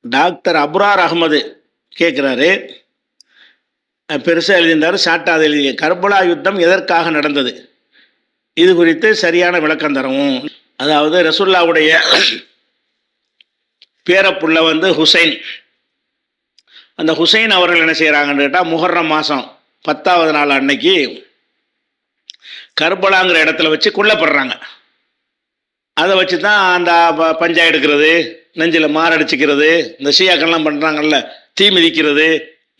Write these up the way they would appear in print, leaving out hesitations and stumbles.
Doctor Abrar Ahmed கேட்குறாரு. பெருசாக எழுதியிருந்தார், ஷார்ட்டாக எழுதிய கர்பலா யுத்தம் எதற்காக நடந்தது, இது குறித்து சரியான விளக்கம் தரவும். அதாவது ரசூல்லாவுடைய பேரப்புள்ள ஹுசைன். அந்த ஹுசைன் அவர்கள் என்ன செய்கிறாங்கன்னு கேட்டால், முஹர்ரம் மாதம் 10வது நாள் அன்னைக்கு கர்பலாங்கிற இடத்துல வச்சு கொல்லப்படுறாங்க. அதை வச்சு தான் அந்த பஞ்சா எடுக்கிறது, நெஞ்சில் மாரடிச்சிக்கிறது, இந்த ஷியாக்கள்லாம் பண்ணுறாங்கல்ல, தீ மிதிக்கிறது,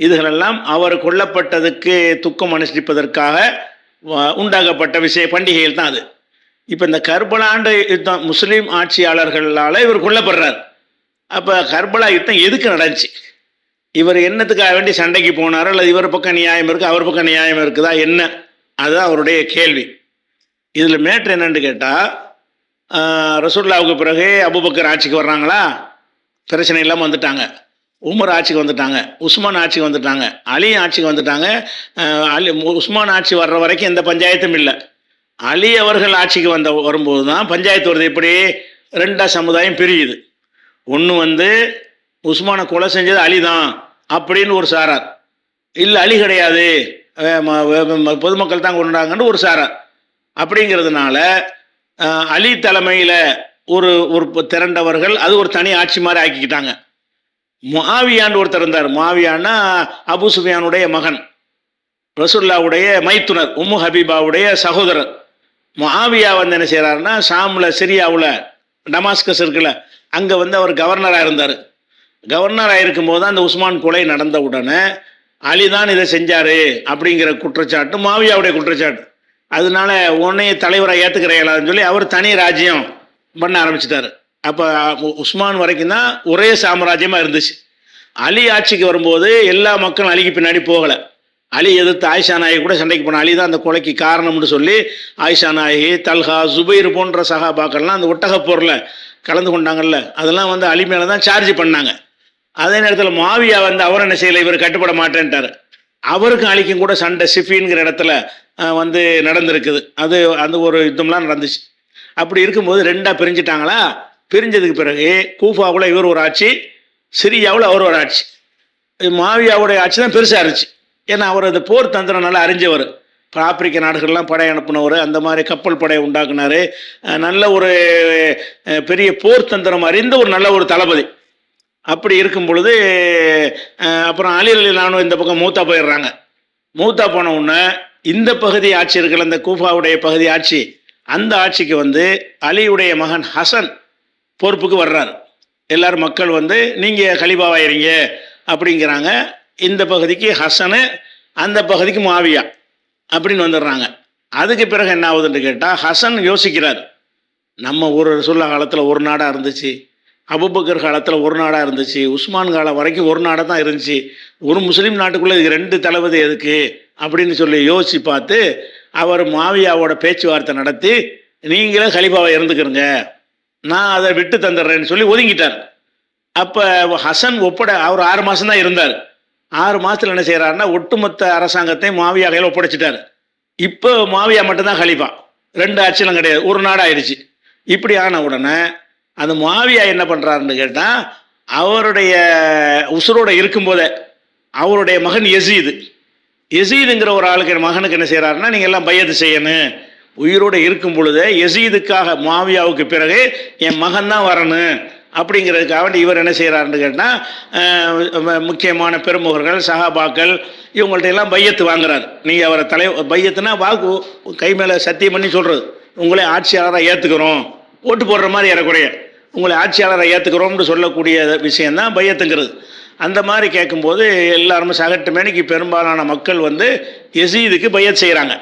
இதுகளெல்லாம் அவர் கொல்லப்பட்டதுக்கு துக்கம் அனுஷ்டிப்பதற்காக உண்டாக்கப்பட்ட பண்டிகைகள் தான் அது. இப்போ இந்த கர்பலாண்டு யுத்தம் முஸ்லீம் ஆட்சியாளர்களால் இவர் கொல்லப்படுறார். அப்போ கர்பலா யுத்தம் எதுக்கு நடந்துச்சு, இவர் என்னத்துக்காக வேண்டி சண்டைக்கு போனார், அல்லது இவர் பக்கம் நியாயம் இருக்குது அவர் பக்கம் நியாயம் இருக்குதா என்ன, அதுதான் அவருடைய கேள்வி. இதில் மேட்ரு என்னன்னு கேட்டால், ரசூலுல்லாவுக்கு பிறகு அபூபக்கர் ஆட்சிக்கு வர்றாங்களா, பிரச்சனை இல்லாமல் வந்துட்டாங்க. உமர் ஆட்சிக்கு வந்துட்டாங்க, உஸ்மான் ஆட்சிக்கு வந்துட்டாங்க, அலி ஆட்சிக்கு வந்துட்டாங்க. உஸ்மான் ஆட்சி வர்ற வரைக்கும் எந்த பஞ்சாயத்தும் இல்லை. அலி அவர்கள் ஆட்சிக்கு வரும்போது தான் பஞ்சாயத்து வருது. இப்படி ரெண்டா சமுதாயம் பிரியுது. ஒன்று உஸ்மானை கொலை செஞ்சது அலி தான் அப்படின்னு ஒரு சாரார், இல்லை அலி கிடையாது பொதுமக்கள் தான் கொண்டாங்கன்னு ஒரு சாரார். அப்படிங்கிறதுனால அலி தலைமையில் ஒரு திரண்டவர்கள் அது ஒரு தனி ஆட்சி மாதிரி ஆக்கிக்கிட்டாங்க. முஆவியான்னு ஒருத்தர் இருந்தார். முஆவியான்னா அபு சுஃபியானுடைய மகன், ரசூலுல்லாவுடைய மைத்துனர், உம்மு ஹபீபாவுடைய சகோதரர். முஆவியா என்ன செய்கிறாருன்னா, ஷாமில் சிரியாவில் டமாஸ்கஸ் இருக்குல்ல, அங்கே அவர் கவர்னராக இருந்தார். கவர்னராக இருக்கும்போது தான் அந்த உஸ்மான் கொலை நடந்த உடனே அலி தான் இதை செஞ்சார் அப்படிங்கிற குற்றச்சாட்டு முஆவியாவுடைய குற்றச்சாட்டு. அதனால உன்னைய தலைவராக ஏற்றுக்கிறீங்களான்னு சொல்லி அவர் தனி ராஜ்யம் பண்ண ஆரம்பிச்சிட்டாரு. அப்போ உஸ்மான் வரைக்கும் தான் ஒரே சாம்ராஜ்யமாக இருந்துச்சு. அலி ஆட்சிக்கு வரும்போது எல்லா மக்களும் அலிக்கு பின்னாடி போகலை. அலி எதிர்த்து ஆயிஷா நாயகி கூட சண்டைக்கு போன, அலி தான் அந்த கொலைக்கு காரணம்னு சொல்லி ஆயிஷா நாயகி, தல்ஹா, ஜுபைர் போன்ற சஹாபாக்கள்லாம் அந்த ஒட்டகப்போரில் கலந்து கொண்டாங்கல்ல, அதெல்லாம் அலி மேலே தான் சார்ஜ் பண்ணாங்க. அதே நேரத்தில் முஆவியா அவர் என்ன செய்யலை, இவர் கட்டுப்பட மாட்டேன்ட்டார். அவருக்கும் அலிக்கும் கூட சண்டை சிஃபின்கிற இடத்துல நடந்திருக்குது. அது அந்த ஒரு யுத்தம்லாம் நடந்துச்சு. அப்படி இருக்கும்போது ரெண்டாக பிரிஞ்சுட்டாங்களா. பிரிஞ்சதுக்கு பிறகு கூஃபாவில் இவர் ஒரு ஆட்சி, சிரியாவில் அவர் ஒரு ஆட்சி. முஆவியாவுடைய ஆட்சி தான் பெருசாக இருந்துச்சு. ஏன்னா அவர் அந்த போர் தந்திரம் நல்லா அறிஞ்சவர். இப்போ ஆப்பிரிக்க நாடுகள்லாம் படை அனுப்புனவர், அந்த மாதிரி கப்பல் படையை உண்டாக்குனார். நல்ல ஒரு பெரிய போர் தந்திரம் அறிந்த ஒரு நல்ல ஒரு தளபதி. அப்படி இருக்கும் பொழுது அப்புறம் அலி ரலியல்லாஹு இந்த பக்கம் மூத்தா போயிடுறாங்க. மூத்தா போன உடனே இந்த பகுதி ஆட்சி இருக்குல்ல, இந்த கூஃபாவுடைய பகுதி ஆட்சி, அந்த ஆட்சிக்கு அலியுடைய மகன் ஹசன் பொறுப்புக்கு வர்றார். எல்லாரும் மக்கள் நீங்கள் கலீஃபாவாயிருங்க அப்படிங்கிறாங்க. இந்த பகுதிக்கு ஹசனு, அந்த பகுதிக்கு முஆவியா அப்படின்னு வந்துடுறாங்க. அதுக்கு பிறகு என்ன ஆகுதுன்னு கேட்டால், ஹசன் யோசிக்கிறார், நம்ம ஒரு ரசூலுல்லாஹ் காலத்தில் ஒரு நாடாக இருந்துச்சு, அபூபக்கர் காலத்தில் ஒரு நாடாக இருந்துச்சு, உஸ்மான் காலம் வரைக்கும் ஒரு நாடாக தான் இருந்துச்சு, ஒரு முஸ்லீம் நாட்டுக்குள்ளே இதுக்கு ரெண்டு தளபதி எதுக்கு அப்படின்னு சொல்லி யோசித்து பார்த்து அவர் முஆவியாவோட பேச்சுவார்த்தை நடத்தி, நீங்களே கலீஃபாவை இருந்துக்கிறங்க, நான் அதை விட்டு தந்துடுறேன்னு சொல்லி ஒதுங்கிட்டார். அப்போ ஹசன் அவர் 6 மாதம் தான் இருந்தார். 6 மாதத்தில் என்ன செய்கிறாருன்னா, ஒட்டுமொத்த அரசாங்கத்தை முஆவியா கையில் ஒப்படைச்சிட்டார். இப்போ முஆவியா மட்டும்தான் கலீஃபா, ரெண்டு ஆட்சியெல்லாம் கிடையாது, ஒரு நாடாகிடுச்சு. இப்படி ஆன உடனே அந்த முஆவியா என்ன பண்ணுறாருன்னு கேட்டால், அவருடைய உசுரோட இருக்கும்போதே அவருடைய மகன் யசீதுங்கிற ஒரு ஆளுக்கு மகனுக்கு என்ன செய்கிறாருன்னா, நீங்கள் எல்லாம் பையத்து செய்யணும், உயிரோடு இருக்கும் பொழுதே யசீதுக்காக முஆவியாவுக்கு பிறகு என் மகன் தான் வரணும் அப்படிங்கிறதுக்காக இவர் என்ன செய்கிறாருன்னு கேட்டால், முக்கியமான பெருமுகர்கள் சஹாபாக்கள் இவங்கள்ட்ட எல்லாம் பையத்து வாங்குறாரு. நீங்கள் அவரை பையத்துனா வாக்கு கை மேலே சத்தியம் பண்ணி சொல்கிறது, உங்களே ஆட்சியாளராக ஏற்றுக்கிறோம், ஓட்டு போடுற மாதிரி ஏறக்குறைய உங்களை ஆட்சியாளரை ஏற்றுக்கிறோம்னு சொல்லக்கூடிய விஷயந்தான் பையத்துங்கிறது. அந்த மாதிரி கேட்கும்போது எல்லாருமே சகட்டு மேனிக்கு பெரும்பாலான மக்கள் யசீதுக்கு பையத் செய்கிறாங்க.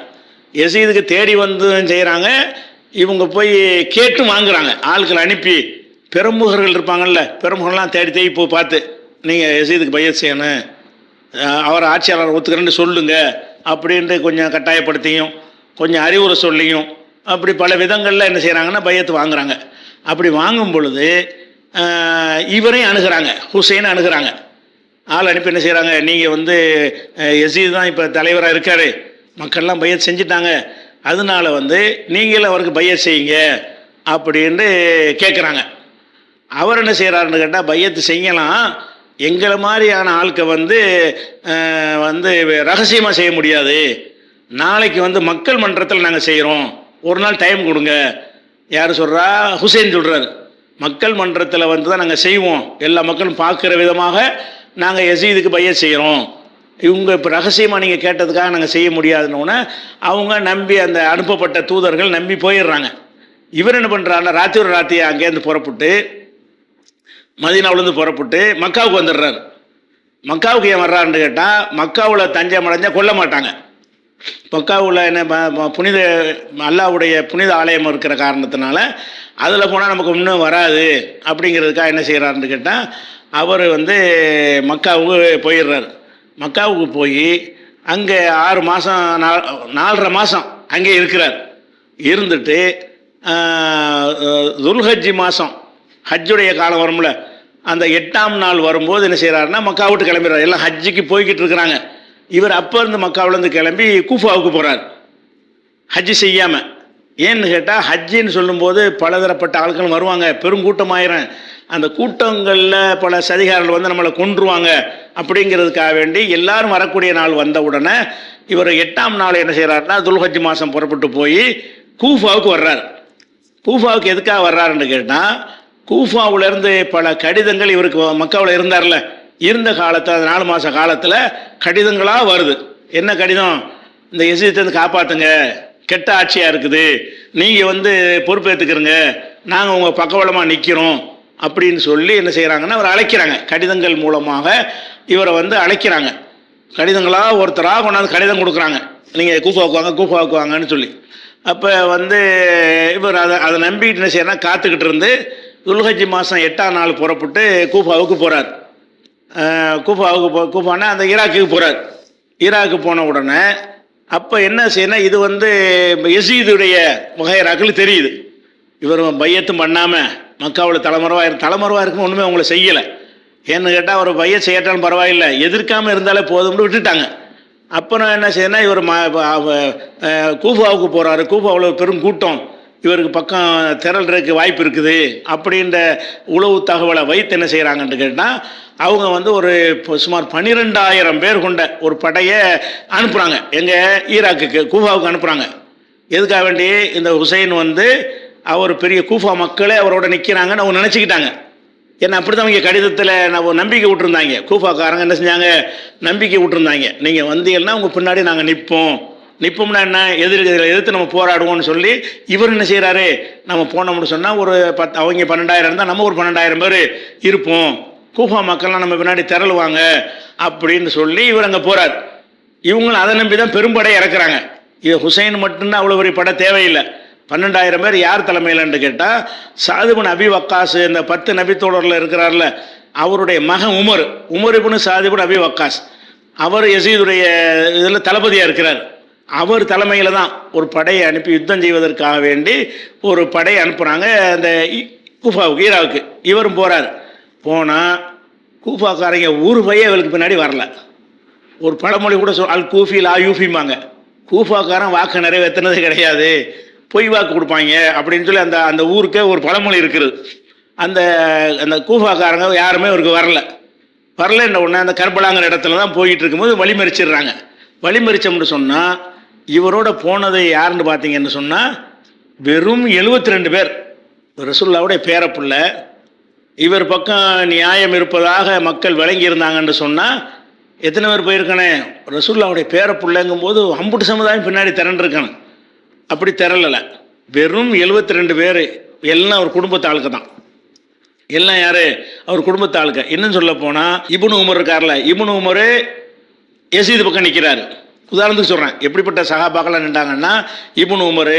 யசீதுக்கு தேடி செய்கிறாங்க. இவங்க போய் கேட்டு வாங்குறாங்க, ஆட்கள் அனுப்பி. பெருமுகர்கள் இருப்பாங்கள்ல, பெருமுகர்லாம் தேடி போய் பார்த்து, நீங்கள் யசீதுக்கு பையத் செய்யணும், அவர் ஆட்சியாளர் ஒத்துக்கிறேன்னு சொல்லுங்க அப்படின்ட்டு கொஞ்சம் கட்டாயப்படுத்தியும் கொஞ்சம் அறிவுரை சொல்லியும் அப்படி பல விதங்களில் என்ன செய்கிறாங்கன்னா பையத்து வாங்குறாங்க. அப்படி வாங்கும் பொழுது இவரையும் அணுகிறாங்க, ஹுசைனை அணுகிறாங்க. ஆள் அனுப்பி என்ன செய்கிறாங்க, நீங்கள் யசீது தான் இப்போ தலைவராக இருக்கார், மக்கள்லாம் பையத் செஞ்சிட்டாங்க, அதனால நீங்களும் அவருக்கு பையத் செய்யுங்க அப்படின்னு கேட்குறாங்க. அவர் என்ன செய்கிறாருன்னு கேட்டால் பையத்து செய்யலாம், எங்களை மாதிரியான ஆட்கள் வந்து வந்து ரகசியமாக செய்ய முடியாது, நாளைக்கு வந்து மக்கள் மன்றத்தில் நாங்கள் செய்கிறோம், ஒரு நாள் டைம் கொடுங்க. யார் சொல்கிறா? ஹுசைன் சொல்கிறார். மக்கள் மன்றத்தில் வந்து தான் நாங்கள் செய்வோம், எல்லா மக்களும் பார்க்குற விதமாக நாங்கள் யசீதுக்கு பையத் செய்கிறோம். இவங்க இப்போ ரகசியமாக நீங்கள் கேட்டதுக்காக நாங்கள் செய்ய முடியாதுன்னு அவங்க நம்பி, அந்த அனுப்பப்பட்ட தூதர்கள் நம்பி போயிடுறாங்க. இவர் என்ன பண்ணுறாருன்னா ராத்திரி அங்கேருந்து புறப்பட்டு மதீனாவிலேருந்து புறப்பட்டு மக்காவுக்கு வந்துடுறாரு. மக்காவுக்கு ஏன் வர்றாருன்னு கேட்டால், மக்காவில் தஞ்சம் அடைஞ்சால் கொல்ல மாட்டாங்க. மக்காவில் என்ன புனித அல்லாஹ்வுடைய புனித ஆலயம் இருக்கிற காரணத்தினால அதில் போனால் நமக்கு இன்னும் வராது அப்படிங்கிறதுக்காக என்ன செய்கிறாருன்னு கேட்டால், அவர் வந்து மக்காவுக்கு போயிடுறாரு. மக்காவுக்கு போய் அங்கே 6 மாதம் 4.5 மாதம் அங்கே இருக்கிறார். இருந்துட்டு துல்ஹஜ்ஜி மாதம் ஹஜ்ஜுடைய காலம் வரும்ல, அந்த 8ஆம் நாள் வரும்போது என்ன செய்கிறாருன்னா மக்கா விட்டு கிளம்பிடுறாரு. எல்லாம் ஹஜ்ஜுக்கு போய்கிட்டு இருக்கிறாங்க. இவர் அப்போ இருந்து மக்காவிலேருந்து கிளம்பி கூஃபாவுக்கு போகிறார், ஹஜ்ஜு செய்யாமல். ஏன்னு கேட்டால், ஹஜ்ஜின்னு சொல்லும்போது பலதரப்பட்ட ஆட்கள் வருவாங்க, பெருங்கூட்டமாயிரம். அந்த கூட்டங்களில் பல சதிகாரர்கள் வந்து நம்மளை கொன்றுவாங்க அப்படிங்கிறதுக்காக வேண்டி எல்லாரும் வரக்கூடிய நாள் வந்த உடனே இவர் 8ஆம் நாள் என்ன செய்கிறாருன்னா துல்ஹஜ் மாதம் புறப்பட்டு போய் கூஃபாவுக்கு வர்றார். கூஃபாவுக்கு எதுக்காக வர்றாருன்னு கேட்டால், கூஃபாவிலேருந்து பல கடிதங்கள் இவருக்கு மக்காவில் இருந்தார்ல, இருந்த காலத்தில் அந்த 4 மாத காலத்தில் கடிதங்களாக வருது. என்ன கடிதம்? இந்த யசீதை காப்பாற்றுங்க, கெட்ட ஆட்சியாக இருக்குது, நீங்கள் வந்து பொறுப்பேற்றுக்கிறங்க, நாங்கள் உங்கள் பக்கபலமாக நிற்கிறோம் அப்படின்னு சொல்லி என்ன செய்கிறாங்கன்னா அவர் அழைக்கிறாங்க. கடிதங்கள் மூலமாக இவரை வந்து அழைக்கிறாங்க. கடிதங்களாக ஒருத்தராக கொண்டாந்து கடிதம் கொடுக்குறாங்க, நீங்கள் கூஃபாவுக்கு வாங்கன்னு சொல்லி. அப்போ வந்து இவர் அதை நம்பிக்கிட்டு என்ன செய்யறா, காத்துக்கிட்டு இருந்து துல்ஹஜ் மாதம் 8ஆம் நாள் புறப்பட்டு கூஃபாவுக்கு போகிறார். கூஃபானா அந்த ஈராக்குக்கு போகிறார். ஈராக்கு போன உடனே அப்போ என்ன செய்யணும், இது வந்து யசீதுடைய வகைராக்கள் தெரியுது. இவர் பையத்தும் பண்ணாமல் மக்காவில் தலைமறைவாக இருக்கும், ஒன்றுமே அவங்கள செய்யலை. ஏன்னு கேட்டால் அவர் பையத் செய்யட்டாலும் பரவாயில்லை, எதிர்க்காமல் இருந்தாலே போதும்னு விட்டுட்டாங்க. அப்புறம் என்ன செய்யணும், இவர் கூஃபாவுக்கு போகிறாரு. கூஃபாவில் பெரும் கூட்டம், இவருக்கு பக்கம் திரள்றதுக்கு வாய்ப்பு இருக்குது அப்படின்ற உளவு தகவலை வைத்து என்ன செய்கிறாங்கன்னு கேட்டால், அவங்க வந்து ஒரு சுமார் 12,000 பேர் கொண்ட ஒரு படையை அனுப்புகிறாங்க. எங்கள் ஈராக்குக்கு கூஃபாவுக்கு அனுப்புகிறாங்க. எதுக்காக வேண்டி, இந்த ஹுசைன் வந்து அவர் பெரிய கூஃபா மக்களே அவரோட நிற்கிறாங்கன்னு அவங்க நினச்சிக்கிட்டாங்க. ஏன்னா அப்படி தான் அவங்க கடிதத்தில் நான் நம்பிக்கை விட்டுருந்தாங்க. கூஃபாக்காரங்க என்ன செஞ்சாங்க, நம்பிக்கை விட்டுருந்தாங்க, நீங்கள் வந்தீங்கன்னா உங்கள் பின்னாடி நாங்கள் நிற்போம்னா என்ன, எதிர்த்து நம்ம போராடுவோம்னு சொல்லி. இவர் என்ன செய்கிறாரு, நம்ம போனோம்னு சொன்னால் ஒரு அவங்க 12,000 இருந்தால் நம்ம ஒரு 12,000 பேர் இருப்போம், கூஃபா மக்கள்லாம் நம்ம பின்னாடி திரளுவாங்க அப்படின்னு சொல்லி இவர் அங்கே போகிறார். இவங்களும் அதை நம்பி தான் பெரும்படை இறக்குறாங்க. இது ஹுசைன் மட்டும்தான் அவ்வளோ பெரிய படை தேவையில்லை. 12,000 பேர் யார் தலைமையிலன்னு கேட்டால், சாத் இப்னு அபி வக்காஸ், இந்த 10 நபித்தோழரில் இருக்கிறார்ல, அவருடைய மகன் உமர் இப்னு சாத் இப்னு அபி வக்காஸ், அவர் யசீதுடைய இதில் தளபதியாக இருக்கிறார். அவர் தலைமையில் தான் ஒரு படையை அனுப்பி யுத்தம் செய்வதற்காக வேண்டி ஒரு படையை அனுப்புகிறாங்க அந்த கூஃபாவுக்கு, ஈராவுக்கு. இவரும் போகிறார். போனால் கூஃபாக்காரங்க ஊர் பைய இவருக்கு பின்னாடி வரல. ஒரு பழமொழி கூட அல் கூஃபி லா யூஃபிமாங்க, கூஃபாக்காரன் வாக்கு நிறைவேற்றினது கிடையாது, பொய் வாக்கு கொடுப்பாங்க அப்படின்னு சொல்லி அந்த ஊருக்கே ஒரு பழமொழி இருக்குது. அந்த கூஃபாக்காரங்க யாருமே இவருக்கு வரலன்ற உடனே அந்த கர்பலாங்கிற இடத்துல தான் போயிட்டு இருக்கும்போது வழிமறிச்சிடுறாங்க. வழிமறிச்சோம்னு சொன்னால், இவரோட போனது யாருன்னு பார்த்தீங்கன்னு சொன்னால் வெறும் 72 பேர். ரசூலுல்லாஹ்வுடைய பேரப்புள்ள, இவர் பக்கம் நியாயம் இருப்பதாக மக்கள் விளங்கி இருந்தாங்கன்னு சொன்னால் எத்தனை பேர் போயிருக்கானே, ரசூலுல்லாஹ்வுடைய பேரப்புள்ளங்கும் போது அம்புட்டு சமுதாயம் பின்னாடி திரண்டிருக்கணும். அப்படி திரளலை, வெறும் 72 பேர், எல்லாம் அவர் குடும்பத்து ஆளுக்கு தான். எல்லாம் யார், அவர் குடும்பத்து ஆளுக்கு. இன்னும் சொல்ல போனால் இப்னு உமர் இருக்கார்ல, இப்னு உமர் யசீது பக்கம் நிற்கிறாரு. உதாரணத்துக்கு சொல்கிறேன், எப்படிப்பட்ட சஹாபாக்கெல்லாம் நின்றாங்கன்னா, இப்னு உமர்,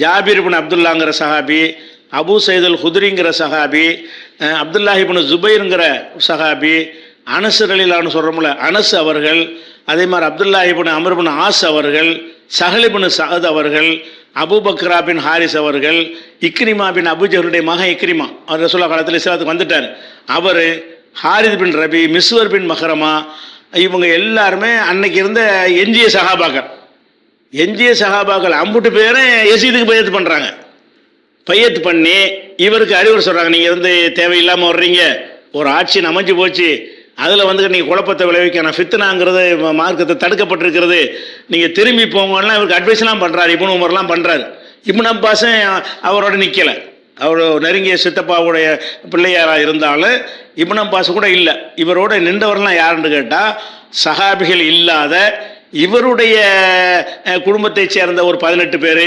ஜாபிர் இப்னு அப்துல்லாங்கிற சஹாபி, அபு சயீத் அல் குத்ரிங்கிற சஹாபி, அப்துல்லாஹ் இப்னு ஜுபைருங்கிற சஹாபி, அனஸ் ரலியல்லாஹு சொல்கிறோம்ல அனஸ் அவர்கள், அதே மாதிரி அப்துல்லாஹ் இப்னு அம்ர் இப்னு ஆஸ் அவர்கள், சஹல் இப்னு சஅத் அவர்கள், அபூபக்ரா பின் ஹாரிஸ் அவர்கள், இக்ரிமா பின் அபுஜஹலுடைய மகன் இக்ரிமா, அவர் ரசூலுல்லாஹ் காலத்தில் இஸ்லாத்துக்கு வந்துட்டார். அவர், ஹாரித் பின் ரபி, மிஸ்வர் பின் மஹரமா, இவங்க எல்லாருமே அன்னைக்கு இருந்த எஞ்சிய சஹாபாக்கள் அம்புட்டு பேரை யசீதுக்கு பையத்து பண்ணுறாங்க. பையத்து பண்ணி இவருக்கு அறிவுரை சொல்கிறாங்க, நீங்கள் வந்து தேவையில்லாமல் வர்றீங்க, ஒரு ஆட்சி அமைஞ்சு போச்சு, அதில் வந்து நீங்கள் குழப்பத்தை விளைவிக்கணும், ஃபித்னாங்கிறது மார்க்கத்தை தடுக்கப்பட்டிருக்கிறது, நீங்கள் திரும்பி போங்கன்னா இவருக்கு அட்வைஸ்லாம் பண்ணுறாரு, இப்னு உமர்லாம் பண்ணுறாரு. இப்னு அப்பாஸும் அவரோட நிற்கலை, அவர் நெருங்கிய சித்தப்பாவுடைய பிள்ளையாராக இருந்தாலும் இப்னு அப்பாஸ் கூட இல்லை. இவரோட நின்றவர்லாம் யாருன்னு கேட்டால் சஹாபிகள் இல்லாத இவருடைய குடும்பத்தை சேர்ந்த ஒரு 18 பேர்,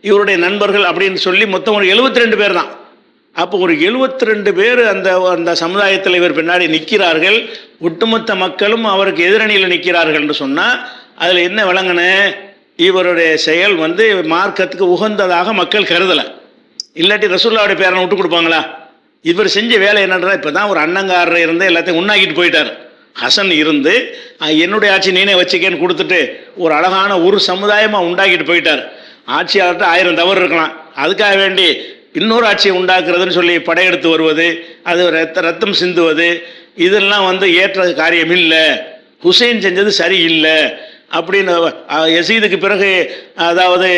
இவருடைய நண்பர்கள் அப்படின்னு சொல்லி மொத்தம் ஒரு 72 பேர் தான். அப்போ ஒரு 72 பேர் அந்த அந்த சமுதாயத்தில் இவர் பின்னாடி நிற்கிறார்கள், ஒட்டுமொத்த மக்களும் அவருக்கு எதிரணியில் நிற்கிறார்கள் என்று சொன்னால் அதில் என்ன விளங்குன, இவருடைய செயல் வந்து மார்க்கத்துக்கு உகந்ததாக மக்கள் கருதலை. இல்லாட்டி ரசூலுல்லாஹ்வுடைய பேரனை விட்டு கொடுப்பாங்களா? இவர் செஞ்ச வேலை என்னன்றா, இப்போ தான் ஒரு அண்ணங்காரர் இருந்து எல்லாத்தையும் உண்ணாக்கிட்டு போயிட்டார். ஹசன் இருந்து என்னுடைய ஆட்சி நீனே வச்சுக்கேன்னு கொடுத்துட்டு ஒரு அழகான ஒரு சமுதாயமாக உண்டாக்கிட்டு போயிட்டார். ஆட்சியாளர்கிட்ட 1000 தவறு இருக்கலாம், அதுக்காக வேண்டி இன்னொரு ஆட்சியை உண்டாக்குறதுன்னு சொல்லி படையெடுத்து வருவது, அது ரத்தம் சிந்துவது, இதெல்லாம் வந்து ஏற்ற காரியம் இல்லை, ஹுசைன் செஞ்சது சரியில்லை அப்படின்னு யசீதுக்கு பிறகு, அதாவது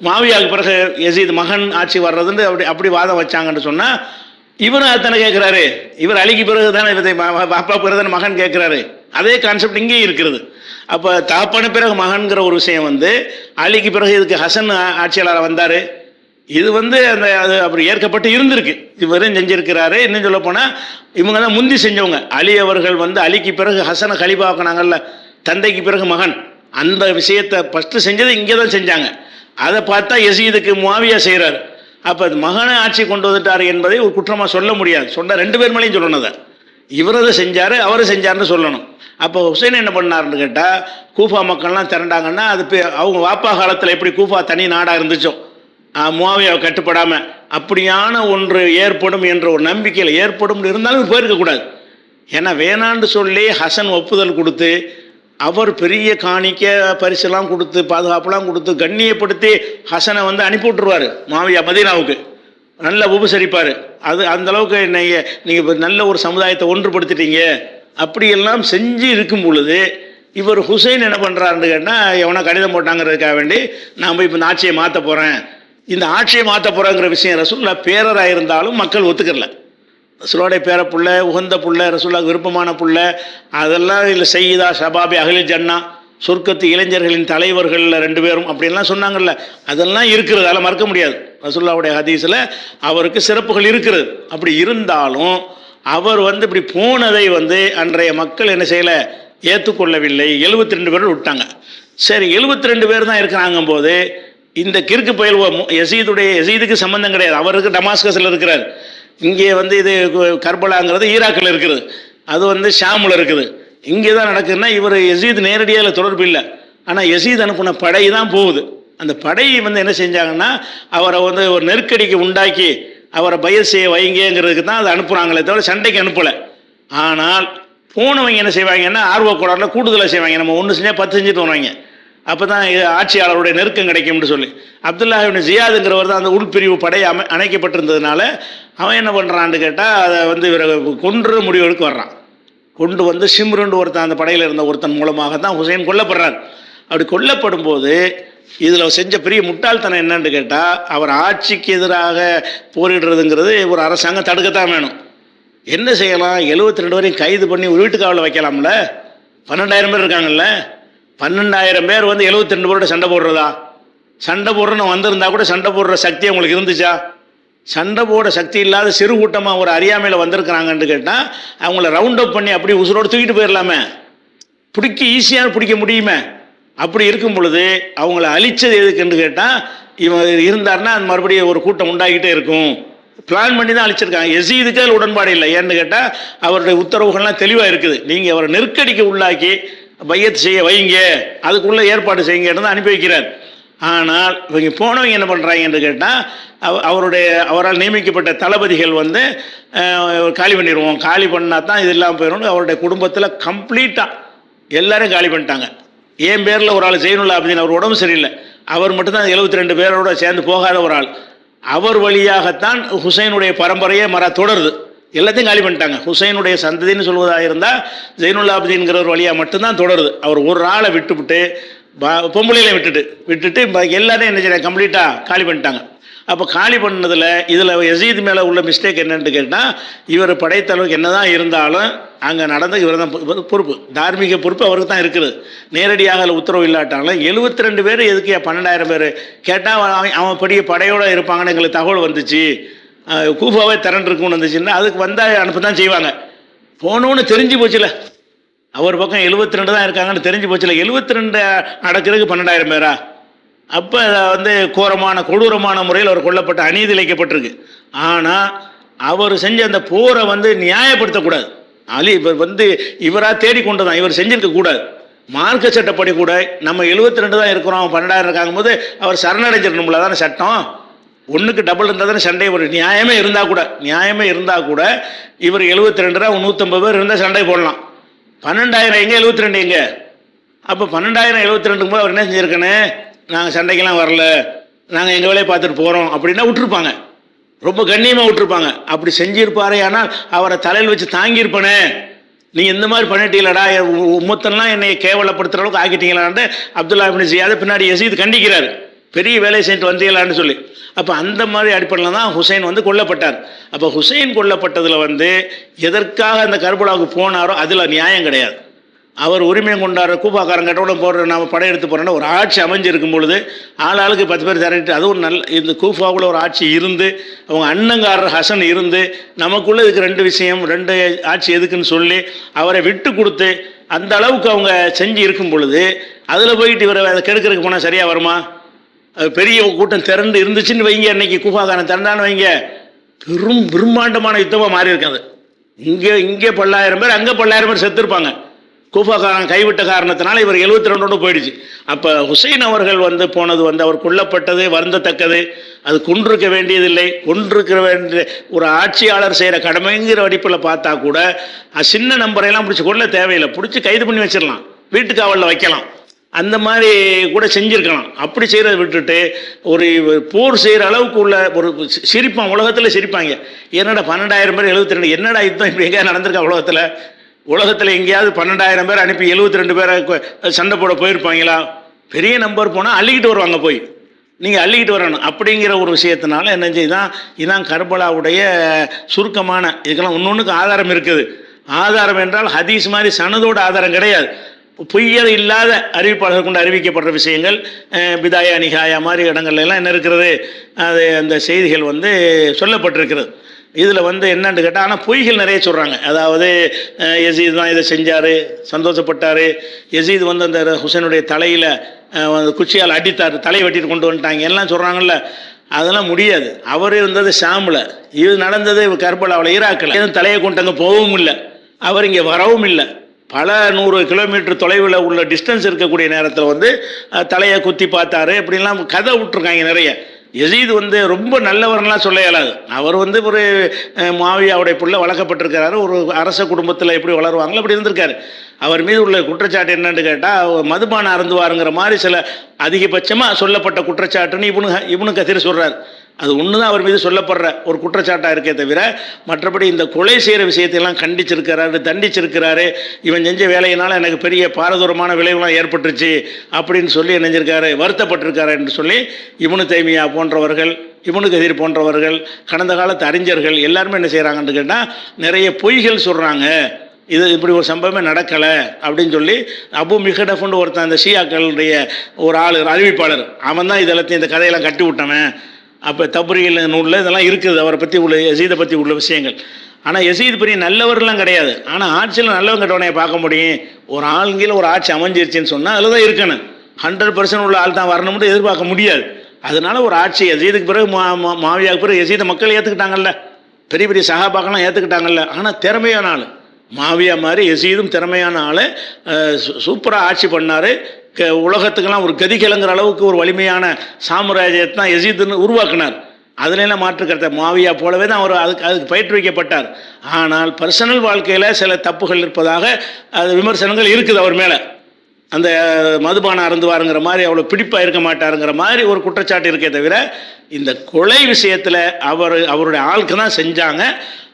மாவியாவுக்கு பிறகு யசீத் மகன் ஆட்சி வர்றதுன்னு அப்படி வாதம் வச்சாங்கன்னு சொன்னால் இவரும் அத்தனை கேட்குறாரு. இவர் அலிக்கு பிறகு தானே பாப்பா பிறகு தானே மகன் கேட்குறாரு. அதே கான்செப்ட் இங்கேயும் இருக்கிறது. அப்போ தாப்பான பிறகு மகன்கிற ஒரு விஷயம் வந்து அலிக்கு பிறகு இதுக்கு ஹசன் ஆட்சியாளராக வந்தார். இது வந்து அந்த அது அப்படி ஏற்கப்பட்டு இருந்திருக்கு, இவரும் செஞ்சிருக்கிறாரு. இன்னும் சொல்ல போனால் இவங்க தான் முந்தி செஞ்சவங்க. அலி அவர்கள் வந்து அலிக்கு பிறகு ஹசனை கலிபாக்குனாங்கல்ல, தந்தைக்கு பிறகு மகன், அந்த விஷயத்தை ஃபஸ்ட்டு செஞ்சது இங்கே தான் செஞ்சாங்க. அதை பார்த்தா யசீதுக்கு முஆவியா செய்கிறார். அப்போ அது மகனை ஆட்சி கொண்டு வந்துட்டார் என்பதை ஒரு குற்றமாக சொல்ல முடியாது. சொன்ன 2 பேர் மேலேயும் சொல்லணும், அதை இவரதை செஞ்சார் அவரை செஞ்சார்னு சொல்லணும். அப்போ ஹுசைன் என்ன பண்ணார்னு கேட்டால், கூஃபா மக்கள்லாம் திரண்டாங்கன்னா அது அவங்க வாப்பா காலத்தில் எப்படி கூஃபா தனி நாடாக இருந்துச்சோ, முஆவியாவை கட்டுப்படாமல் அப்படியான ஒன்று ஏற்படும் என்ற ஒரு நம்பிக்கையில் ஏற்படும் இருந்தாலும் போயிருக்கக்கூடாது. ஏன்னா வேணான்னு சொல்லி ஹசன் ஒப்புதல் கொடுத்து அவர் பெரிய காணிக்க பரிசெல்லாம் கொடுத்து பாதுகாப்புலாம் கொடுத்து கண்ணியப்படுத்தி ஹசனை வந்து அனுப்பி விட்டுருவார் முஆவியா மதீனாவுக்கு, நல்லா உபசரிப்பார். அது அந்தளவுக்கு நீங்கள் நல்ல ஒரு சமுதாயத்தை ஒன்றுபடுத்திட்டீங்க. அப்படியெல்லாம் செஞ்சு இருக்கும் பொழுது இவர் ஹுசைன் என்ன பண்ணுறாருன்னு கேட்டால், எவனா கடிதம் போட்டாங்கிறதுக்காக வேண்டி நான் போய் இப்போ இந்த ஆட்சியை மாற்ற போகிறேன், இந்த ஆட்சியை மாற்ற போகிறேங்கிற விஷயம் ரசூலுல்லாஹ் பேரராக இருந்தாலும் மக்கள் ஒத்துக்கல. ரசூலுடைய பேர புள்ள, உகந்த புள்ள, ரசூலுல்லாஹ் விருப்பமான புள்ள, அதெல்லாம் இல்லை செய்யுதா ஷபாபி அஹ்லில் ஜன்னா, சொர்க்கத்து இளைஞர்களின் தலைவர்கள் 2 பேரும் அப்படின்லாம் சொன்னாங்கல்ல, அதெல்லாம் இருக்கிறது, அதெல்லாம் மறக்க முடியாது. ரசூலுல்லாஹ்வுடைய ஹதீஸில் அவருக்கு சிறப்புகள் இருக்கிறது. அப்படி இருந்தாலும் அவர் வந்து இப்படி போனதை வந்து அன்றைய மக்கள் என்ன செய்யலை, ஏற்றுக்கொள்ளவில்லை. 72 பேர் விட்டாங்க. சரி, 72 பேர் தான் இருக்கிறாங்க போது இந்த கிறுக்கு பயல் யசீதுக்கு சம்பந்தம் கிடையாது, அவருக்கு டமாஸ்கஸில் இருக்கிறார். இங்கே வந்து இது கர்பலாங்கிறது ஈராக்கில் இருக்குது, அது வந்து ஷாமில் இருக்குது. இங்கே தான் நடக்குதுன்னா இவர் யசீத் நேரடியாக தொடர்பு இல்லை. ஆனால் யசீத் அனுப்பின படை தான் போகுது. அந்த படை வந்து என்ன செஞ்சாங்கன்னா அவரை வந்து ஒரு நெருக்கடிக்கு உண்டாக்கி அவரை பயிர் செய்ய வைங்கிறதுக்கு தான் அதை அனுப்புகிறாங்களே தவிர சண்டைக்கு அனுப்பலை. ஆனால் போனவங்க என்ன செய்வாங்கன்னா ஆர்வக்கூடாரில் கூடுதலாக செய்வாங்க, நம்ம 1 செஞ்சால் 10 செஞ்சுட்டு வருவாங்க. அப்போ தான் ஆட்சியாளருடைய நெருக்கம் கிடைக்கும்னு சொல்லி அப்துல்லாஹ் இப்னு ஜியாதுங்கிறவர் தான் அந்த உள்பிரிவு படை அணைக்கப்பட்டிருந்ததுனால அவன் என்ன பண்ணுறான்னு கேட்டால் அதை வந்து இவரை கொன்று முடிவெடுக்க வர்றான். கொண்டு வந்து ஷிம்ருன்னு ஒருத்தன் அந்த படையில் இருந்த ஒருத்தன் மூலமாக தான் ஹுசைன் கொல்லப்படுறார். அப்படி கொல்லப்படும் போது இதில் செஞ்ச பெரிய முட்டாள்தனம் என்னன்னு கேட்டால், அவர் ஆட்சிக்கு எதிராக போரிடுறதுங்கிறது ஒரு அரசாங்கம் தடுக்கத்தான் வேணும். என்ன செய்யலாம், 72 வரையும் கைது பண்ணி வீட்டுக்காவலில் வைக்கலாம்ல. 12,000 பேர் இருக்காங்கல்ல, 12,000 பேர் வந்து 72 பேரோட சண்டை போடுறதா? சண்டை போடுறன்னு வந்திருந்தா கூட சண்டை போடுற சக்தி அவங்களுக்கு இருந்துச்சா? சண்டை போட சக்தி இல்லாத சிறு கூட்டமாக ஒரு அறியாமையில் வந்திருக்கிறாங்கன்னு கேட்டால் அவங்கள ரவுண்ட் அப் பண்ணி அப்படி உசுரோடு தூக்கிட்டு போயிடலாமே, ஈஸியாக பிடிக்க முடியுமே. அப்படி இருக்கும் பொழுது அவங்கள அழிச்சது எதுக்குன்னு கேட்டால், இவன் இருந்தார்னா அது மறுபடியும் ஒரு கூட்டம் உண்டாகிட்டே இருக்கும், பிளான் பண்ணி தான் அழிச்சிருக்காங்க. யசீதுக்கு அதில் உடன்பாடு இல்லை. ஏன்னு கேட்டால் அவருடைய உத்தரவுகள்லாம் தெளிவாக இருக்குது, நீங்கள் அவரை நெருக்கடிக்கு உள்ளாக்கி பையத் செய்ய வைங்க, அதுக்குள்ளே ஏற்பாடு செய்யுங்கன்னு தான் அனுப்பி வைக்கிறார். ஆனால் இவங்க போனவங்க என்ன பண்ணுறாங்கன்னு கேட்டால், அவரால் நியமிக்கப்பட்ட தளபதிகள் வந்து காலி பண்ணிடுவோம், காலி பண்ணால் தான் இது இல்லாமல் போயிடும். அவருடைய குடும்பத்தில் கம்ப்ளீட்டாக எல்லாரும் காலி பண்ணிட்டாங்க. என் பேரில் ஒரு ஆள் ஜெயினுல்லா அப்படின்னு, அவர் உடம்பு சரியில்லை, அவர் மட்டும்தான் 72 பேரோட சேர்ந்து போகாத ஒரு ஆள். அவர் வழியாகத்தான் ஹுசைனுடைய பரம்பரையே தொடருது. எல்லாத்தையும் காலி பண்ணிட்டாங்க. ஹுசைனுடைய சந்ததின்னு சொல்வதாக இருந்தால் ஜெயினுல்லா அப்படிங்கிற ஒரு வழியாக மட்டும்தான் தொடருது. அவர் ஒரு ஆளை விட்டுவிட்டு பொம்பளையில விட்டுட்டு எல்லாத்தையும் என்ன செய்ய கம்ப்ளீட்டாக காலி பண்ணிட்டாங்க. அப்போ காலி பண்ணதில் இதில் யசீத் மேலே உள்ள மிஸ்டேக் என்னன்னு கேட்டால், இவர் படைத்தளவுக்கு என்ன தான் இருந்தாலும் அங்கே நடந்த இவர் தான் பொறுப்பு, தார்மீக பொறுப்பு அவருக்கு தான் இருக்குது. நேரடியாக அதில் உத்தரவு இல்லாட்டாலும் 72 பேர் எதுக்கு 12,000 பேர் கேட்டால் அவன் பெரிய படையோடு இருப்பாங்கன்னு எங்களுக்கு தகவல் வந்துச்சு, கூஃபாவே திரண்டிருக்குன்னு வந்துச்சுன்னா அதுக்கு வந்தால் அனுப்ப தான் செய்வாங்க. போனோன்னு தெரிஞ்சு போச்சுல, அவர் பக்கம் 72 தான் இருக்காங்கன்னு தெரிஞ்சு போச்சுல, 72 நடக்கிறதுக்கு 12,000 பேரா? அப்போ வந்து கோரமான கொடூரமான முறையில் அவர் கொல்லப்பட்ட அநீதி இழைக்கப்பட்டிருக்கு. ஆனால் அவர் செஞ்ச அந்த போரை வந்து நியாயப்படுத்தக்கூடாது. அலி இவர் வந்து இவராக தேடிக்கொண்டு தான் இவர் செஞ்சிருக்கக்கூடாது. மார்க்க சட்டப்படி கூட நம்ம 72 தான் இருக்கிறோம், 12,000 இருக்காகும் போது அவர் சரணடைஞ்சிடணும்ல, தானே சட்டம். ஒன்றுக்கு டபுள் இருந்தால் தானே சண்டை ஒரு நியாயமே இருந்தால் கூட இவர் 72 150 பேர் இருந்தால் சண்டை போடலாம். 12,000 எங்கே, 72 எங்கே? அப்போ 12,000 72 போது அவர் என்ன செஞ்சுருக்கேன்னு, நாங்கள் சண்டைக்கெல்லாம் வரல, நாங்கள் எங்கள் வேலையை பார்த்துட்டு போகிறோம் அப்படின்னா விட்டுருப்பாங்க, ரொம்ப கண்ணியமாக விட்டுருப்பாங்க. அப்படி செஞ்சிருப்பாரே, ஆனால் அவரை தலையில் வச்சு தாங்கியிருப்பனே, நீ இந்த மாதிரி பண்ணிட்டீங்களடா, உம்மத்தெல்லாம் என்னை கேவலப்படுத்துகிற அளவுக்கு ஆக்கிட்டீங்களான்ட்டு அப்துல்லா இப்னு ஜியாத் பின்னாடி யசீத் கண்டிக்கிறார், பெரிய வேலையை செஞ்சுட்டு வந்தீங்களான்னு சொல்லி. அப்போ அந்த மாதிரி அடிப்படையில் தான் ஹுசைன் வந்து கொல்லப்பட்டார். அப்போ ஹுசைன் கொல்லப்பட்டதில் வந்து எதற்காக அந்த கர்பலாவுக்கு போனாரோ அதில் நியாயம் கிடையாது. அவர் உரிமை கொண்டாடுற கூப்பாக்காரன் கட்டோட போடுற நாம் படையெடுத்து போகிறோன்னா ஒரு ஆட்சி அமைஞ்சிருக்கும் பொழுது ஆளாளுக்கு 10 பேர் திரட்டிட்டு, அதுவும் நல்ல இந்த கூஃபாவில் ஒரு ஆட்சி இருந்து அவங்க அண்ணங்காரர் ஹசன் இருந்து நமக்குள்ளே இதுக்கு 2 விஷயம் 2 ஆட்சி எதுக்குன்னு சொல்லி அவரை விட்டு கொடுத்து அந்த அளவுக்கு அவங்க செஞ்சு இருக்கும் பொழுது அதில் போயிட்டு இவரை அதை கெடுக்கிறதுக்கு போனால் சரியாக வருமா? பெரிய கூட்டம் திரண்டு இருந்துச்சுன்னு வைங்க, அன்னைக்கு கூஃபாக்காரன் திரண்டான்னு வைங்க, பெரும் பிரம்மாண்டமான யுத்தமாக மாறி இருக்காது. இங்கே 10,000 பேர், அங்கே 10,000 பேர் செத்துருப்பாங்க. கூஃபாக்காரன் கைவிட்ட காரணத்தினால இவர் 72 போயிடுச்சு. அப்போ ஹுசைன் அவர்கள் வந்து போனது வந்து அவர் கொல்லப்பட்டது வருந்தத்தக்கது. அது கொன்றிருக்க வேண்டியதில்லை, கொன்றிருக்க வேண்டிய ஒரு ஆட்சியாளர் செய்கிற கடமைங்கிற அடிப்பில் பார்த்தா கூட சின்ன நம்பரையெல்லாம் பிடிச்சி கொள்ள தேவையில்லை, பிடிச்சி கைது பண்ணி வச்சிடலாம், வீட்டு காவலில் வைக்கலாம், அந்த மாதிரி கூட செஞ்சுருக்கலாம். அப்படி செய்கிறத விட்டுட்டு ஒரு போர் செய்கிற அளவுக்கு உள்ள ஒரு சிரிப்பான், உலகத்தில் சிரிப்பாங்க. என்னடா 12,000 பேர் 72, என்னடா யுத்தம் இப்படி எங்கேயா நடந்திருக்கா உலகத்தில் எங்கேயாவது 12,000 பேர் அனுப்பி 72 பேரை சண்டை போட போயிருப்பாங்களா? பெரிய நம்பர் போனால் அள்ளிக்கிட்டு வருவாங்க, போய் நீங்கள் அள்ளிக்கிட்டு வரணும். அப்படிங்கிற ஒரு விஷயத்தினால என்ன செய்தான், இதான் கர்பலாவுடைய சுருக்கமான, இதுக்கெல்லாம் ஒன்றுக்கு ஆதாரம் இருக்குது. ஆதாரம் என்றால் ஹதீஸ் மாதிரி சனதோட ஆதாரம் கிடையாது, பொய்யர் இல்லாத அறிவிப்பாளர்கள் கொண்டு அறிவிக்கப்படுற விஷயங்கள், பிதாயா நிகாயா மாதிரி இடங்கள்லாம் என்ன இருக்கிறது, அது அந்த செய்திகள் வந்து சொல்லப்பட்டிருக்கிறது. இதில் வந்து என்னன்னு கேட்டால், ஆனால் பொய்கள் நிறைய சொல்கிறாங்க. அதாவது யசீத் தான் இதை செஞ்சார், சந்தோஷப்பட்டார், யசீத் வந்து அந்த ஹுசைனுடைய தலையில் குச்சியால் அடித்தார், தலையை வெட்டிட்டு கொண்டு வந்துட்டாங்க எல்லாம் சொல்கிறாங்கல்ல, அதெல்லாம் முடியாது. அவர் இருந்தது ஷாமில், இது நடந்தது கர்பலாவில் ஈராக்கில். எதுவும் தலையை கொண்டு அங்கே போகவும் இல்லை, அவர் இங்கே வரவும் இல்லை. பல 100 கிலோமீட்டர் தொலைவில் உள்ள டிஸ்டன்ஸ் இருக்கக்கூடிய நேரத்தில் வந்து தலையை குத்தி பார்த்தாரு, இப்படிலாம் கதை விட்டுருக்காங்க நிறைய. யசீத் வந்து ரொம்ப நல்லவர்லாம் சொல்ல இயலாது. அவர் வந்து ஒரு மாவியாவுடைய புள்ள வளர்க்கப்பட்டிருக்கிறாரு, ஒரு அரச குடும்பத்தில் எப்படி வளருவாங்களோ அப்படி இருந்திருக்காரு. அவர் மீது உள்ள குற்றச்சாட்டு என்னன்னு கேட்டால், மதுபானம் அருந்துவாருங்கிற மாதிரி சில அதிகபட்சமாக சொல்லப்பட்ட குற்றச்சாட்டுன்னு இப்னு கதீர் சொல்கிறார். அது ஒன்று தான் அவர் மீது சொல்லப்படுற ஒரு குற்றச்சாட்டாக இருக்கே தவிர, மற்றபடி இந்த கொலை செய்கிற விஷயத்தையெல்லாம் கண்டிச்சிருக்கிறாரு, தண்டிச்சிருக்கிறாரு. இவன் செஞ்ச வேலையினால் எனக்கு பெரிய பாரதூரமான விளைவுலாம் ஏற்பட்டுருச்சு அப்படின்னு சொல்லி நினைஞ்சிருக்காரு, வருத்தப்பட்டிருக்காரு என்று சொல்லி இப்னு தைமியா போன்றவர்கள், இப்னு கதீர் போன்றவர்கள், கடந்த காலத்து அறிஞர்கள் எல்லாருமே என்ன செய்கிறாங்கன்னு கேட்டால் நிறைய பொய்கள் சொல்கிறாங்க. இது இப்படி ஒரு சம்பவமே நடக்கலை அப்படின்னு சொல்லி அபு மிஹடஃப்னு ஒருத்தன் அந்த ஷியாக்களுடைய ஒரு ஆள் அறிவிப்பாளர், அவன் தான் இதெல்லாத்தையும் இந்த கதையெல்லாம் கட்டி விட்டவன். அப்போ தப்ரீல் நூலில் இதெல்லாம் இருக்குது, அவரை பற்றி உள்ள யசீதை பற்றி உள்ள விஷயங்கள். ஆனால் யசீத் பெரிய நல்லவர்லாம் கிடையாது. ஆனால் ஆட்சியில் நல்லவங்க கெட்டவனையை பார்க்க முடியும். ஒரு ஆளுங்கில் ஒரு ஆட்சி அமைஞ்சிருச்சுன்னு சொன்னால் அதில் தான் இருக்கணும். 100% உள்ள ஆள் தான் வரணும்னு எதிர்பார்க்க முடியாது. அதனால ஒரு ஆட்சி யசீதுக்கு பிறகு மாவியாவுக்கு பிறகு யசீதை மக்கள் ஏற்றுக்கிட்டாங்கல்ல, பெரிய பெரிய சகாபாக்கெல்லாம் ஏற்றுக்கிட்டாங்கல்ல. ஆனால் திறமையான ஆள் மாவியா மாதிரி யசீதும் திறமையான ஆள், சூப்பராக ஆட்சி பண்ணார். உலகத்துக்கெல்லாம் ஒரு கதி கிளங்குற அளவுக்கு ஒரு வலிமையான சாம்ராஜ்யத்தை தான் யசீதுன்னு உருவாக்கினார். அதுலாம் மாற்றுக்கிறத மாவியா போலவே தான் அவர் அதுக்கு பயிற்றுவிக்கப்பட்டார். ஆனால் பர்சனல் வாழ்க்கையில் சில தப்புகள் இருப்பதாக அது விமர்சனங்கள் இருக்குது அவர் மேலே. அந்த மதுபானம் அருந்துவாருங்கிற மாதிரி அவ்வளோ பிடிப்பாக இருக்க மாட்டாருங்கிற மாதிரி ஒரு குற்றச்சாட்டு இருக்கே தவிர, இந்த கொலை விஷயத்தில் அவருடைய ஆளுக்கு தான் செஞ்சாங்க.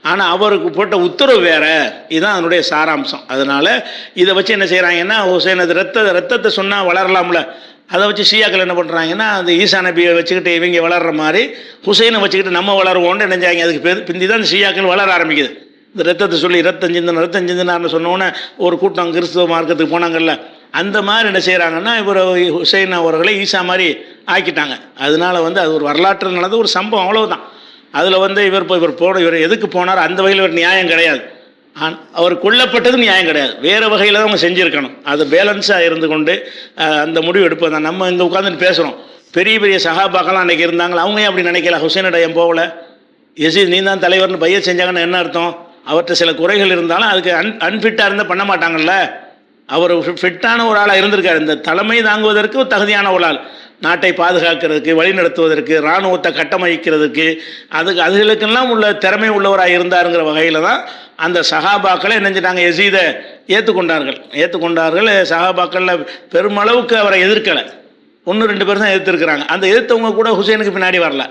ஆனால் அவருக்கு போட்ட உத்தரவு வேறு, இதுதான் அதனுடைய சாராம்சம். அதனால் இதை வச்சு என்ன செய்கிறாங்கன்னா, ஹுசைன் அது ரத்தத்தை சொன்னால் வளரலாம்ல, அதை வச்சு ஷியாக்கள் என்ன பண்ணுறாங்கன்னா அந்த ஈசா நபியை வச்சுக்கிட்டு இவங்க வளர்கிற மாதிரி ஹுசைனை வச்சுக்கிட்டு நம்ம வளருவோன்னு நினைஞ்சாங்க. அதுக்கு பிந்தி தான் இந்த ஷியாக்கள் வளர ஆரம்பிக்குது. இந்த ரத்தத்தை சொல்லி ரத்தம் சிந்தினார்னு சொன்னோன்னே ஒரு கூட்டம் கிறிஸ்துவ மார்க்கத்துக்கு போனாங்கல்ல, அந்த மாதிரி என்ன செய்கிறாங்கன்னா இவர் ஹுசைன் அவர்களை ஈசா மாதிரி ஆக்கிட்டாங்க. அதனால அது ஒரு வரலாற்று நடந்த ஒரு சம்பவம், அவ்வளவுதான். அதில் இவர் எதுக்கு போனார் அந்த வகையில் ஒரு நியாயம் கிடையாது. அவர் கொல்லப்பட்டது நியாயம் கிடையாது, வேறு வகையில் தான் அவங்க செஞ்சுருக்கணும். அது பேலன்ஸாக இருந்து கொண்டு அந்த முடிவு எடுப்பது தான். நம்ம இங்கே உட்காந்துட்டு பேசுகிறோம், பெரிய பெரிய சகாபாக்கெல்லாம் அன்றைக்கி இருந்தாங்களா, அவங்க ஏன் அப்படி நினைக்கல? ஹுசைனோட ஏன் போகல? யசீத் நீ தான் தலைவர்னு பைய செஞ்சாங்கன்னு என்ன அர்த்தம்? அவர்கிட்ட சில குறைகள் இருந்தாலும் அதுக்கு அன்ஃபிட்டாக இருந்தால் பண்ண மாட்டாங்கல்ல. அவர் ஃபிட்டான ஒரு ஆளாக இருந்திருக்கார். இந்த தலைமை தாங்குவதற்கு ஒரு தகுதியான ஒரு ஆள், நாட்டை பாதுகாக்கிறதுக்கு, வழிநடத்துவதற்கு, இராணுவத்தை கட்டமைக்கிறதுக்கு, அதுகளுக்கெல்லாம் உள்ள திறமை உள்ளவராக இருந்தாருங்கிற வகையில் தான் அந்த சஹாபாக்களை நினைஞ்சிட்டாங்க, யசீதை ஏற்றுக்கொண்டார்கள். சஹாபாக்களில் பெருமளவுக்கு அவரை எதிர்க்கலை, 1-2 பேர் தான் எதிர்த்துருக்குறாங்க. அந்த எதிர்த்தவங்க கூட ஹுசைனுக்கு பின்னாடி வரல.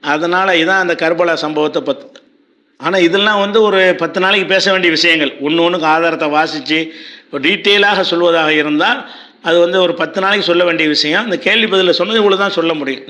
அதனால் இதான் அந்த கர்பலா சம்பவத்தை பற்றி. ஆனால் இதெல்லாம் ஒரு 10 நாளைக்கு பேச வேண்டிய விஷயங்கள். ஒன்றுக்கு ஆதாரத்தை வாசித்து டீட்டெயிலாக சொல்வதாக இருந்தால் அது ஒரு 10 நாளைக்கு சொல்ல வேண்டிய விஷயம். அந்த கேள்வி பதிலில் சொன்னது இவ்வளோ தான் சொல்ல முடியும்.